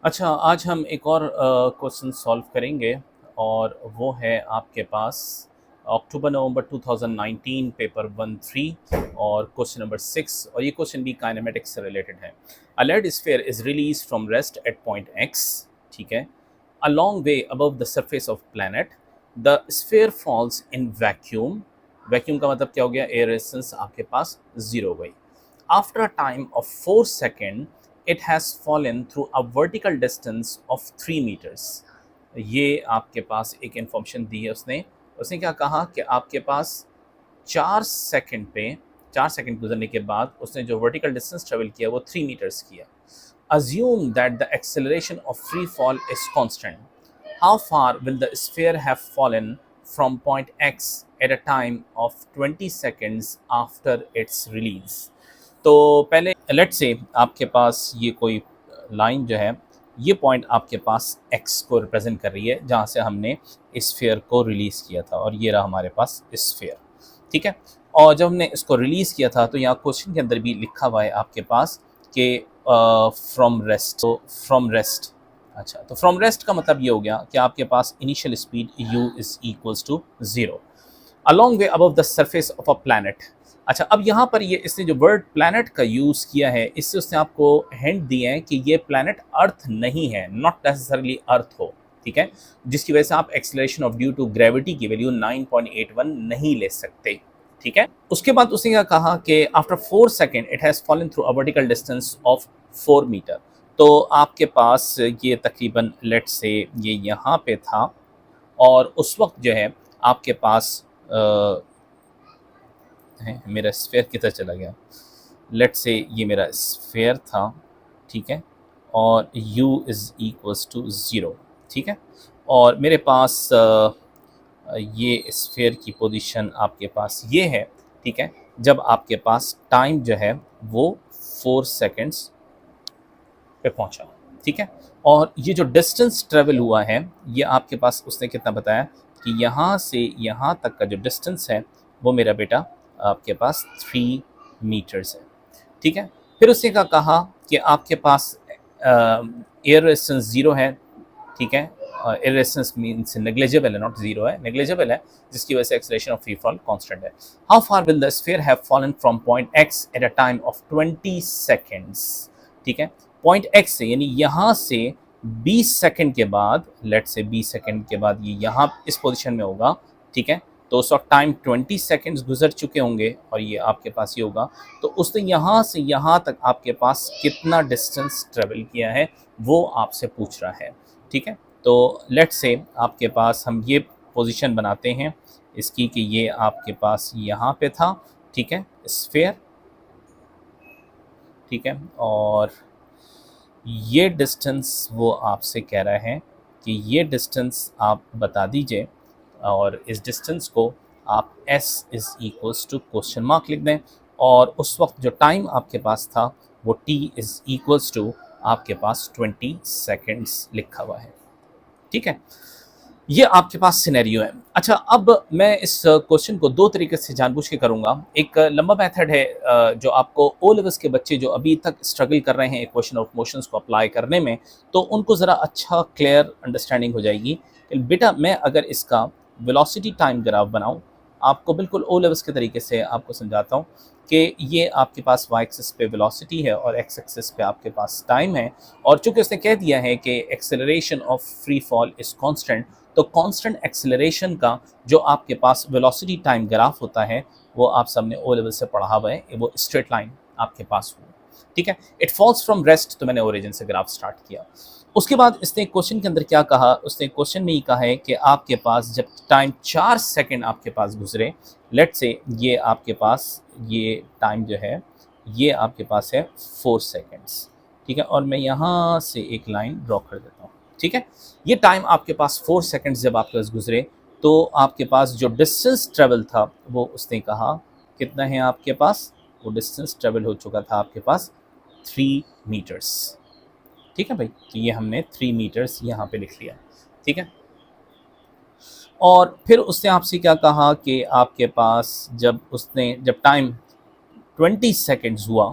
अच्छा, आज हम एक और क्वेश्चन सॉल्व करेंगे और वो है आपके पास अक्टूबर-नवंबर 2019 पेपर 1-3 और क्वेश्चन नंबर 6 और ये क्वेश्चन भी काइनेमेटिक्स से रिलेटेड है। A lead sphere is released from rest at point X, ठीक है? A long way above the surface of planet, the sphere falls in vacuum. Vacuum का मतलब क्या हो गया? एयर रेजिस्टेंस आपके पास 0 हो गई। After a time of 4 seconds, it has fallen through a vertical distance of 3 meters. ये आपके पास एक इंफॉर्मेशन दी है उसने। उसने क्या कहा कि आपके पास 4 सेकंड गुजरने के बाद उसने जो वर्टिकल डिस्टेंस ट्रेवल किया वो 3 मीटर्स किया। Assume that the acceleration of free fall is constant. How far will the sphere have fallen from point X at a time of 20 seconds after its release? तो पहले late से आपके पास ये कोई line जो है, ये पॉइंट आपके पास x को रिप्रेजेंट कर रही है जहाँ से हमने स्फीयर को रिलीज़ किया था और ये रहा हमारे पास स्फीयर, ठीक है। और जब हमने इसको रिलीज़ किया था तो यहाँ क्वेश्चन के अंदर भी लिखा हुआ है आपके पास कि फ्रॉम रेस्ट। तो फ्रॉम रेस्ट, अच्छा, तो फ्रॉम रेस्ट का मतलब ये हो गया कि आपके पास initial speed u is equals to 0 a long way above the surface of a planet. अच्छा, अब यहाँ पर ये इसने जो वर्ड प्लैनेट का यूज़ किया है, इससे उसने आपको हिंट दिए हैं कि ये प्लैनेट अर्थ नहीं है, नॉट नेसेसरली अर्थ हो, ठीक है, जिसकी वजह से आप acceleration of due to gravity की वैल्यू 9.81 नहीं ले सकते, ठीक है। उसके बाद उसने क्या कहा कि after 4 second it has fallen through a vertical distance of 4 metre. तो आपके पास ये तकरीबन लेट से ये यहाँ पे था और उस वक्त जो है आपके पास है, मेरा स्फेयर किधर चला गया? लेट से ये मेरा स्फेयर था, ठीक है, और u इज़ इक्वल्स टू 0, ठीक है, और मेरे पास ये स्फेयर की पोजीशन आपके पास ये है, ठीक है, जब आपके पास टाइम जो है वो 4 सेकंड्स पे पहुंचा, ठीक है, और ये जो डिस्टेंस ट्रेवल हुआ है ये आपके पास उसने कितना बताया कि यहाँ से यहाँ तक का जो डिस्टेंस है वो मेरा बेटा आपके पास 3 मीटर्स है, ठीक है। फिर उसने कहा कि आपके पास एयर रेजिस्टेंस 0 है, ठीक है, एयर रेजिस्टेंस मीन्स नेग्लिजिबल है, नॉट 0 है, नेग्लिजिबल है, जिसकी वजह से acceleration of free fall constant है। How far will the sphere have fallen from point X at a time of 20 seconds, ठीक है, पॉइंट एक्स से यानी यहाँ से 20 सेकंड के बाद, लेट से 20 सेकंड के बाद ये यहाँ इस पोजीशन में होगा, ठीक है, तो उस वक्त टाइम 20 सेकंड्स गुजर चुके होंगे और ये आपके पास ये होगा, तो उसने यहाँ से यहाँ तक आपके पास कितना डिस्टेंस ट्रेवल किया है वो आपसे पूछ रहा है, ठीक है। तो लेट से आपके पास हम ये पोजीशन बनाते हैं इसकी कि ये आपके पास यहाँ पे था, ठीक है, स्फीयर, ठीक है, और ये डिस्टेंस वो आपसे कह रहा है कि ये डिस्टेंस आप बता दीजिए और इस डिस्टेंस को आप s is equals to question mark लिख दें और उस वक्त जो टाइम आपके पास था वो t इज़ इक्वल्स टू आपके पास 20 सेकेंड्स लिखा हुआ है, ठीक है। ये आपके पास सिनेरियो है। अच्छा, अब मैं इस क्वेश्चन को दो तरीके से जानबूझ के करूँगा। एक लंबा मेथड है जो आपको ओ लेवल्स के बच्चे जो अभी तक स्ट्रगल कर रहे हैं इक्वेशन ऑफ मोशंस को अप्लाई करने में, तो उनको ज़रा अच्छा क्लियर अंडरस्टैंडिंग हो जाएगी कि बेटा मैं अगर इसका वेलोसिटी टाइम ग्राफ बनाऊँ, आपको बिल्कुल ओ लेवल्स के तरीके से आपको समझाता हूँ कि ये आपके पास वाई एक्सिस पे वेलोसिटी है और एक्स एक्सिस पे आपके पास टाइम है, और चूँकि उसने कह दिया है कि acceleration of free fall is constant, तो कांस्टेंट एक्सेलरेशन का जो आपके पास वेलोसिटी टाइम ग्राफ होता है वो आप सबने ओ लेवल से पढ़ा हुआ है, वो स्ट्रेट लाइन आपके पास हो, ठीक है। इट फॉल्स फ्रॉम रेस्ट, तो मैंने ओरिजिन से ग्राफ स्टार्ट किया। उसके बाद इसने क्वेश्चन के अंदर क्या कहा, उसने क्वेश्चन में ही कहा है कि आपके पास जब टाइम 4 सेकंड आपके पास गुजरे, लेट से ये आपके पास ये टाइम जो है ये आपके पास है 4 सेकंड्स, ठीक है, और मैं यहाँ से एक लाइन ड्रॉ कर देता हूँ, ठीक है। ये टाइम आपके पास 4 सेकंड्स जब आपके पास गुजरे तो आपके पास जो डिस्टेंस ट्रेवल था वो उसने कहा कितना है आपके पास, वो डिस्टेंस ट्रेवल हो चुका था आपके पास 3 मीटर्स, ठीक है भाई, तो ये हमने 3 मीटर्स यहाँ पे लिख लिया, ठीक है। और फिर उसने आपसे क्या कहा कि आपके पास जब टाइम 20 सेकेंड्स हुआ,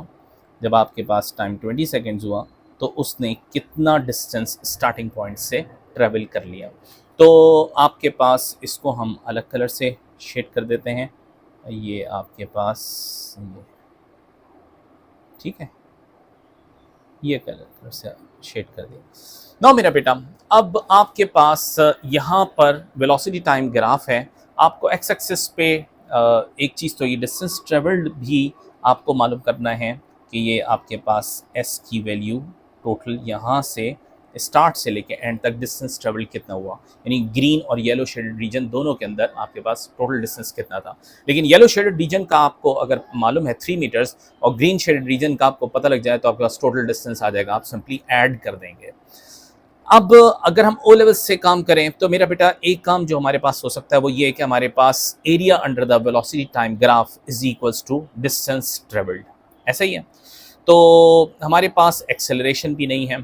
जब आपके पास टाइम 20 सेकेंड्स हुआ तो उसने कितना डिस्टेंस स्टार्टिंग पॉइंट से ट्रेवल कर लिया। तो आपके पास इसको हम अलग कलर से शेड कर देते हैं, ये आपके पास ये, ठीक है, ये कलर से शेड कर दिया। नाउ मेरा बेटा, अब आपके पास यहाँ पर वेलोसिटी टाइम ग्राफ है। आपको एक्स एक्सिस पे एक चीज़ तो ये डिस्टेंस ट्रेवल्ड भी आपको मालूम करना है कि ये आपके पास एस की वैल्यू टोटल यहाँ से स्टार्ट से लेके एंड तक डिस्टेंस ट्रेवल कितना हुआ, यानी ग्रीन और येलो शेडेड रीजन दोनों के अंदर आपके पास टोटल डिस्टेंस कितना था। लेकिन येलो शेडेड रीजन का आपको अगर मालूम है 3 मीटर्स और ग्रीन शेडेड रीजन का आपको पता लग जाए तो आपके पास टोटल डिस्टेंस आ जाएगा, आप सिंपली ऐड कर देंगे। अब अगर हम ओ लेवल से काम करें तो मेरा बेटा एक काम जो हमारे पास हो सकता है वो ये है कि हमारे पास area under the velocity time graph is equals to distance travelled, ऐसा ही है। तो हमारे पास एक्सेलरेशन भी नहीं है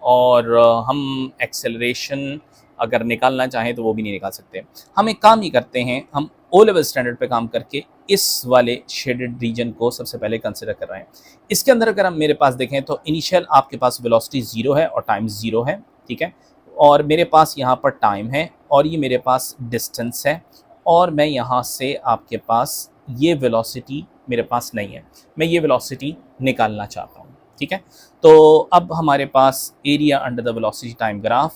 और हम एक्सेलरेशन अगर निकालना चाहें तो वो भी नहीं निकाल सकते। हम एक काम ही करते हैं, हम ओ लेवल स्टैंडर्ड पे काम करके इस वाले शेडेड रीजन को सबसे पहले कंसिडर कर रहे हैं। इसके अंदर अगर हम मेरे पास देखें तो इनिशियल आपके पास वेलोसिटी 0 है और टाइम 0 है, ठीक है, और मेरे पास यहाँ पर टाइम है और ये मेरे पास डिस्टेंस है, और मैं यहाँ से आपके पास ये वेलोसिटी मेरे पास नहीं है, मैं ये वेलोसिटी निकालना चाहता हूँ, ठीक है। तो अब हमारे पास area under the velocity time graph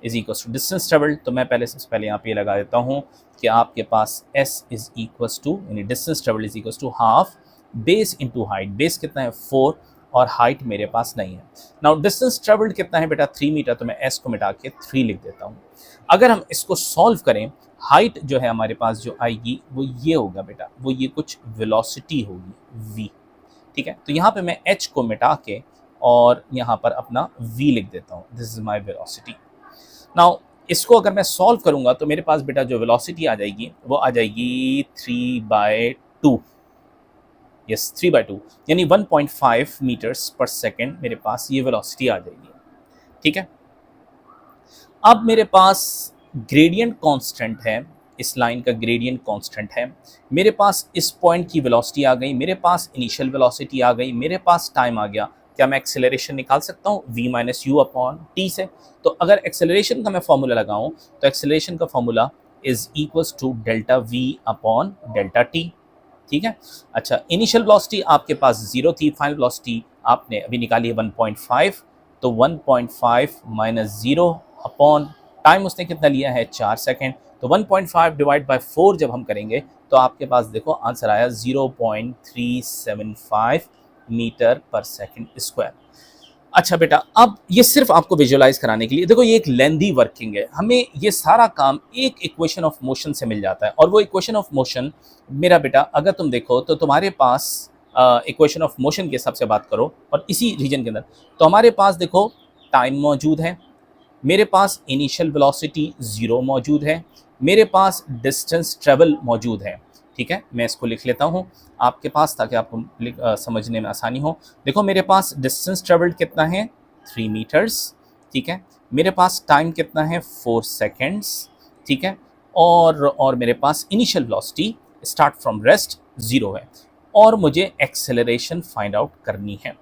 is equals to distance travelled. तो मैं पहले सबसे पहले यहाँ पे लगा देता हूँ कि आपके पास एस इज इक्वल्स टू, यानी distance travelled is equals to half base into height. Base कितना है 4 और हाइट मेरे पास नहीं है। नाउ डिस्टेंस ट्रेवल्ड कितना है बेटा 3 मीटर, तो मैं एस को मिटा के 3 लिख देता हूँ। अगर हम इसको सॉल्व करें, हाइट जो है हमारे पास जो आएगी वो ये होगा बेटा, वो ये कुछ वेलोसिटी होगी v, ठीक है। तो यहाँ पे मैं h को मिटा के और यहाँ पर अपना v लिख देता हूँ, this is my velocity. Now इसको अगर मैं सॉल्व करूँगा तो मेरे पास बेटा जो वेलोसिटी आ जाएगी वो आ जाएगी 3/2, यस 3/2, यानी 1.5 मीटर्स पर सेकेंड मेरे पास ये वेलोसिटी आ जाएगी, ठीक है। अब मेरे पास ग्रेडियंट कांस्टेंट है, इस लाइन का ग्रेडियंट कांस्टेंट है, मेरे पास इस पॉइंट की वेलोसिटी आ गई, मेरे पास इनिशियल वेलोसिटी आ गई, मेरे पास टाइम आ गया। क्या मैं एक्सेलरेशन निकाल सकता हूँ v minus you upon T से? तो अगर एक्सेलरेशन का मैं फॉर्मूला लगाऊं तो एक्सेलरेशन का formula is equals to delta v upon delta t, ठीक है। अच्छा, इनिशियल वेलोसिटी आपके पास 0 थी, फाइनल वेलोसिटी आपने अभी निकाली है 1.5, तो 1.5 माइनस 0 अपॉन टाइम उसने कितना लिया है 4 सेकेंड, तो 1.5 डिवाइड बाय 4 जब हम करेंगे तो आपके पास देखो आंसर आया 0.375 मीटर पर सेकेंड स्क्वायर। अच्छा बेटा, अब ये सिर्फ आपको विजुअलाइज कराने के लिए, देखो ये एक लेंदी वर्किंग है, हमें ये सारा काम एक इक्वेशन ऑफ मोशन से मिल जाता है। और वो इक्वेशन ऑफ मोशन मेरा बेटा अगर तुम देखो तो तुम्हारे पास इक्वेशन ऑफ मोशन के हिसाब से बात करो और इसी रीजन के अंदर तो हमारे पास देखो टाइम मौजूद है, मेरे पास इनिशियल वेलोसिटी 0 मौजूद है, मेरे पास डिस्टेंस ट्रेवल मौजूद है, ठीक है। मैं इसको लिख लेता हूँ आपके पास ताकि आपको समझने में आसानी हो। देखो मेरे पास डिस्टेंस ट्रेवल्ड कितना है 3 मीटर्स, ठीक है, मेरे पास टाइम कितना है 4 सेकेंड्स, ठीक है, और मेरे पास initial velocity start from rest 0 है और मुझे एक्सेलरेशन फाइंड आउट करनी है।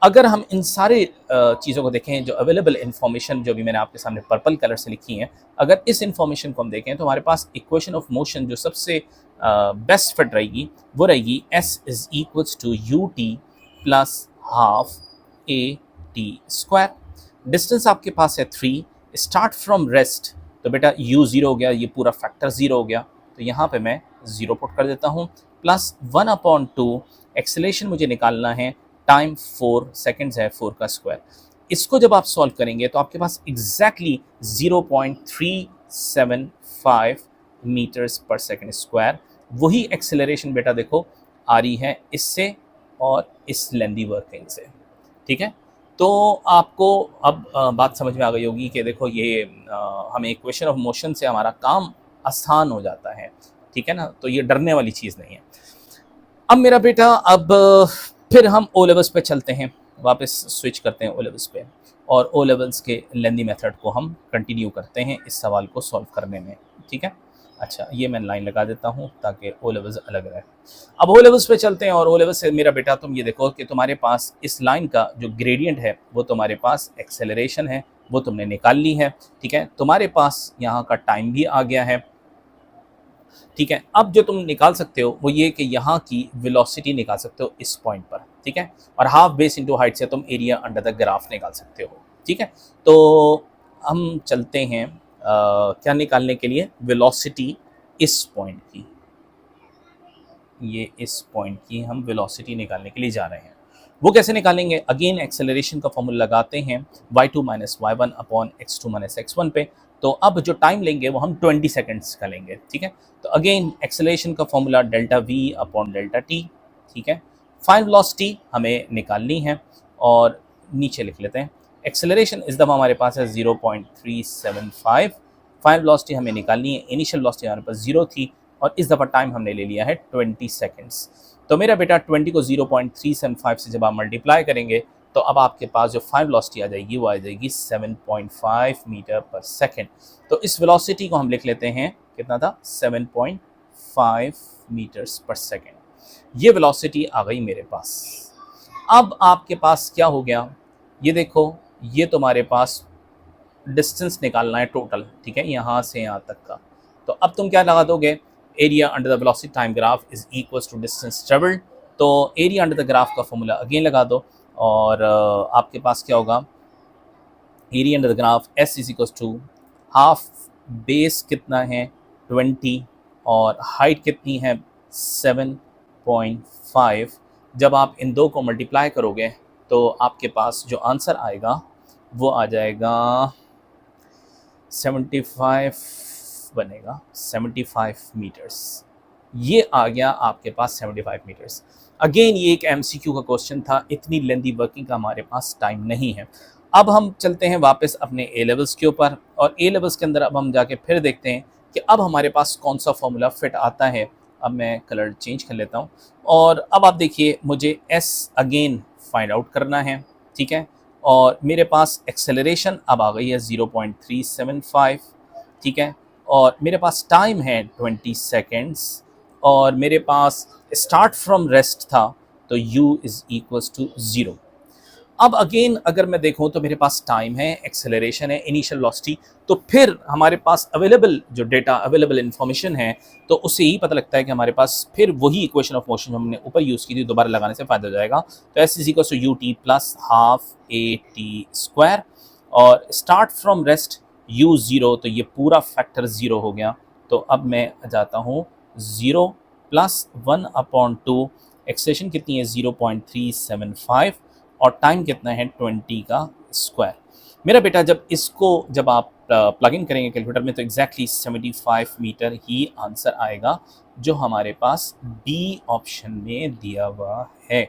अगर हम इन सारे चीज़ों को देखें, जो अवेलेबल इन्फॉर्मेशन जो भी मैंने आपके सामने पर्पल कलर से लिखी है, अगर इस इन्फॉर्मेशन को हम देखें तो हमारे पास इक्वेशन ऑफ मोशन जो सबसे बेस्ट फिट रहेगी वो रहेगी s is equals to u t plus half a t square. Distance आपके पास है 3, स्टार्ट फ्रॉम रेस्ट, तो बेटा u 0 हो गया, ये पूरा फैक्टर 0 हो गया, तो यहाँ पे मैं 0 पुट कर देता हूँ, प्लस 1/2 एक्सेलरेशन मुझे निकालना है, टाइम 4 सेकेंड्स है, 4 का स्क्वायर। इसको जब आप सॉल्व करेंगे तो आपके पास एग्जैक्टली 0.375 मीटर्स पर सेकेंड स्क्वायर, वही एक्सेलरेशन बेटा देखो आ रही है इससे और इस लेंदी वर्किंग से, ठीक है। तो आपको अब बात समझ में आ गई होगी कि देखो ये हमें इक्वेशन ऑफ मोशन से हमारा काम आसान हो जाता है, ठीक है ना, तो ये डरने वाली चीज़ नहीं है। अब मेरा बेटा अब फिर हम ओ लेवल्स पे चलते हैं, वापस स्विच करते हैं ओ लेवल्स पे और ओ लेवल्स के लेंदी मेथड को हम कंटिन्यू करते हैं इस सवाल को सॉल्व करने में, ठीक है। अच्छा, ये मैं लाइन लगा देता हूँ ताकि ओ लेवल्स अलग रहे। अब ओ लेवल्स पे चलते हैं और ओ लेवल्स से मेरा बेटा तुम ये देखो कि तुम्हारे पास इस लाइन का जो ग्रेडियंट है वो तुम्हारे पास एक्सेलरेशन है, वो तुमने निकाल ली है। ठीक है, तुम्हारे पास यहाँ का टाइम भी आ गया है। ठीक है, अब जो तुम निकाल सकते हो वो ये कि यहाँ की वेलोसिटी निकाल सकते हो इस पॉइंट पर। ठीक है, और हाफ बेस इंटू हाइट से तुम एरिया अंडर द ग्राफ निकाल सकते हो। ठीक है, तो हम चलते हैं क्या निकालने के लिए, वेलोसिटी इस पॉइंट की, ये इस पॉइंट की हम वेलोसिटी निकालने के लिए जा रहे हैं। वो कैसे निकालेंगे, अगेन एक्सेलरेशन का फॉर्मूला लगाते हैं y2 minus y one upon x2 minus x1 पे। तो अब जो टाइम लेंगे वो हम 20 सेकेंड्स का लेंगे। ठीक है, तो अगेन एक्सेलरेशन का formula delta v upon delta t। ठीक है, फाइनल वेलोसिटी हमें निकालनी है और नीचे लिख लेते हैं। एक्सेलरेशन इस दफ़ा हमारे पास है 0.375, फाइनल वेलोसिटी हमें निकालनी है, इनिशियल वेलोसिटी हमारे पास 0 थी और इस दफ़ा टाइम हमने ले लिया है 20 सेकेंड्स। तो मेरा बेटा 20 को 0.375 से जब आप मल्टीप्लाई करेंगे तो अब आपके पास जो फाइनल वेलोसिटी आ जाएगी वो आ जाएगी 7.5 मीटर पर सेकेंड। तो इस वेलोसिटी को हम लिख लेते हैं, कितना था, 7.5 मीटर्स पर सेकेंड। ये वेलोसिटी आ गई मेरे पास। अब आपके पास क्या हो गया, ये देखो, ये तुम्हारे पास डिस्टेंस निकालना है टोटल। ठीक है, यहाँ से यहाँ तक का। तो अब तुम क्या लगा दोगे, area under the velocity time graph is equals to distance travelled. तो एरिया अंडर द ग्राफ का फॉर्मूला अगेन लगा दो और आपके पास क्या होगा, area under the graph s is equals to half base कितना है 20 और हाइट कितनी है 7.5। जब आप इन दो को मल्टीप्लाई करोगे तो आपके पास जो आंसर आएगा वो आ जाएगा 75 बनेगा, 75 मीटर्स। ये आ गया आपके पास 75 मीटर्स। अगेन ये एक एमसीक्यू का क्वेश्चन था, इतनी लेंदी वर्किंग का हमारे पास टाइम नहीं है। अब हम चलते हैं वापस अपने ए लेवल्स के ऊपर और ए लेवल्स के अंदर अब हम जाके फिर देखते हैं कि अब हमारे पास कौन सा फॉर्मूला फिट आता है। अब मैं कलर चेंज कर लेता हूँ और अब आप देखिए मुझे एस अगेन फाइंड आउट करना है। ठीक है, और मेरे पास एक्सेलरेशन अब आ गई है 0.375। ठीक है, और मेरे पास टाइम है 20 सेकेंड्स और मेरे पास स्टार्ट फ्रॉम रेस्ट था तो u इज़ इक्वल्स टू 0। अब अगेन अगर मैं देखूं तो मेरे पास टाइम है, एक्सेलरेशन है, इनिशियल वेलोसिटी, तो फिर हमारे पास अवेलेबल जो डेटा, अवेलेबल इन्फॉर्मेशन है, तो उससे ही पता लगता है कि हमारे पास फिर वही इक्वेशन ऑफ मोशन हमने ऊपर यूज़ की थी दोबारा लगाने से फ़ायदा हो जाएगा। तो s is equals to u t plus half a t square और स्टार्ट फ्रॉम रेस्ट u 0, तो ये पूरा फैक्टर 0 हो गया। तो अब मैं जाता हूँ 0 प्लस 1/2, एक्सेलेरेशन कितनी है 0.375 और टाइम कितना है 20 का स्क्वायर। मेरा बेटा जब आप प्लग इन करेंगे कैलकुलेटर में तो एग्जैक्टली 75 मीटर ही आंसर आएगा जो हमारे पास बी ऑप्शन में दिया हुआ है।